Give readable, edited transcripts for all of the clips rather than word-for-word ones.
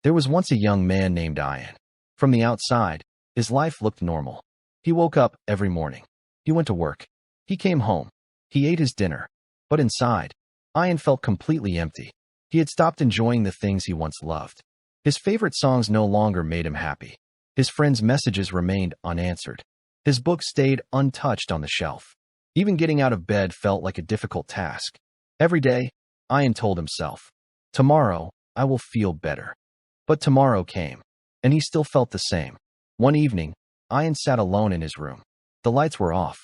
There was once a young man named Ayan. From the outside, his life looked normal. He woke up every morning. He went to work. He came home. He ate his dinner. But inside, Ayan felt completely empty. He had stopped enjoying the things he once loved. His favorite songs no longer made him happy. His friends' messages remained unanswered. His books stayed untouched on the shelf. Even getting out of bed felt like a difficult task. Every day, Ayan told himself, "Tomorrow, I will feel better." But tomorrow came, and he still felt the same. One evening, Ayan sat alone in his room. The lights were off.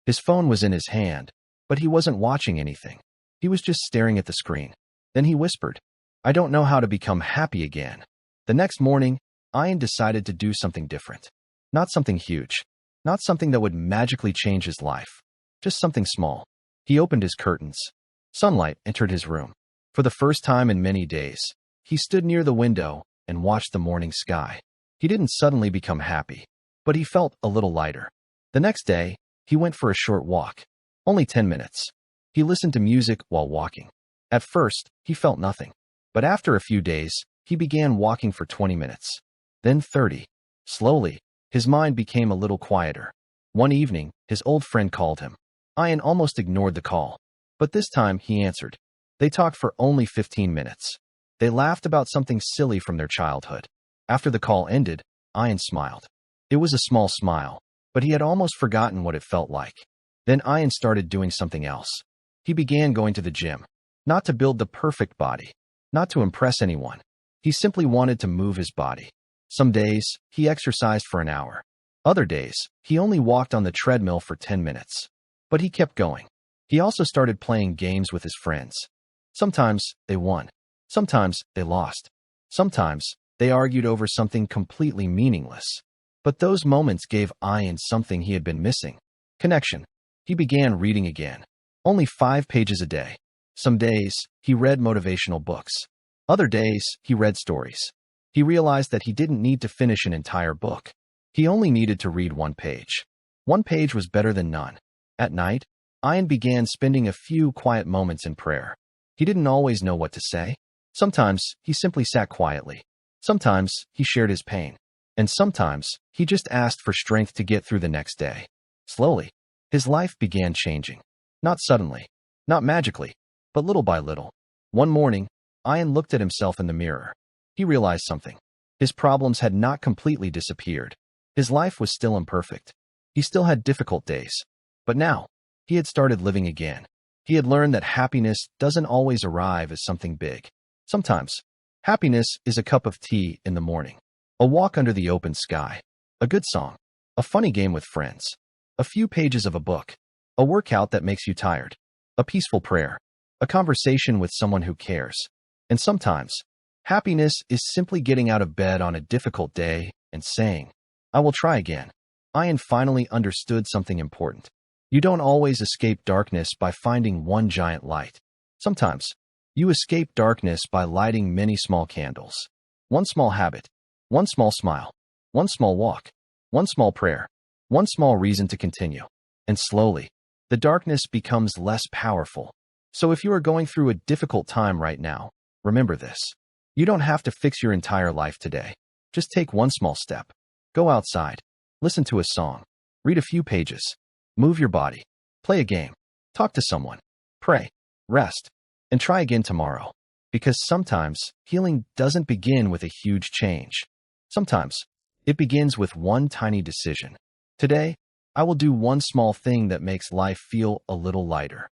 His phone was in his hand, but he wasn't watching anything. He was just staring at the screen. Then he whispered, "I don't know how to become happy again." The next morning, Ayan decided to do something different. Not something huge. Not something that would magically change his life. Just something small. He opened his curtains. Sunlight entered his room. For the first time in many days, he stood near the window and watched the morning sky. He didn't suddenly become happy, but he felt a little lighter. The next day, he went for a short walk. Only 10 minutes. He listened to music while walking. At first, he felt nothing. But after a few days, he began walking for 20 minutes. Then 30. Slowly, his mind became a little quieter. One evening, his old friend called him. Ayan almost ignored the call. But this time, he answered. They talked for only 15 minutes. They laughed about something silly from their childhood. After the call ended, Ayan smiled. It was a small smile, but he had almost forgotten what it felt like. Then Ayan started doing something else. He began going to the gym. Not to build the perfect body. Not to impress anyone. He simply wanted to move his body. Some days, he exercised for an hour. Other days, he only walked on the treadmill for 10 minutes. But he kept going. He also started playing games with his friends. Sometimes, they won. Sometimes, they lost. Sometimes, they argued over something completely meaningless. But those moments gave Ayan something he had been missing. Connection. He began reading again. Only 5 pages a day. Some days, he read motivational books. Other days, he read stories. He realized that he didn't need to finish an entire book. He only needed to read 1 page. 1 page was better than none. At night, Ayan began spending a few quiet moments in prayer. He didn't always know what to say. Sometimes, he simply sat quietly. Sometimes, he shared his pain. And sometimes, he just asked for strength to get through the next day. Slowly, his life began changing. Not suddenly, not magically, but little by little. One morning, Ayan looked at himself in the mirror. He realized something. His problems had not completely disappeared. His life was still imperfect. He still had difficult days. But now, he had started living again. He had learned that happiness doesn't always arrive as something big. Sometimes, happiness is a cup of tea in the morning, a walk under the open sky, a good song, a funny game with friends, a few pages of a book, a workout that makes you tired, a peaceful prayer, a conversation with someone who cares. And sometimes, happiness is simply getting out of bed on a difficult day and saying, "I will try again." Ayan finally understood something important. You don't always escape darkness by finding one giant light. Sometimes, you escape darkness by lighting many small candles. One small habit, one small smile, one small walk, one small prayer, one small reason to continue. And slowly, the darkness becomes less powerful. So if you are going through a difficult time right now, remember this. You don't have to fix your entire life today. Just take one small step. Go outside. Listen to a song. Read a few pages. Move your body. Play a game. Talk to someone. Pray. Rest. And try again tomorrow. Because sometimes healing doesn't begin with a huge change. Sometimes it begins with one tiny decision. Today, I will do one small thing that makes life feel a little lighter.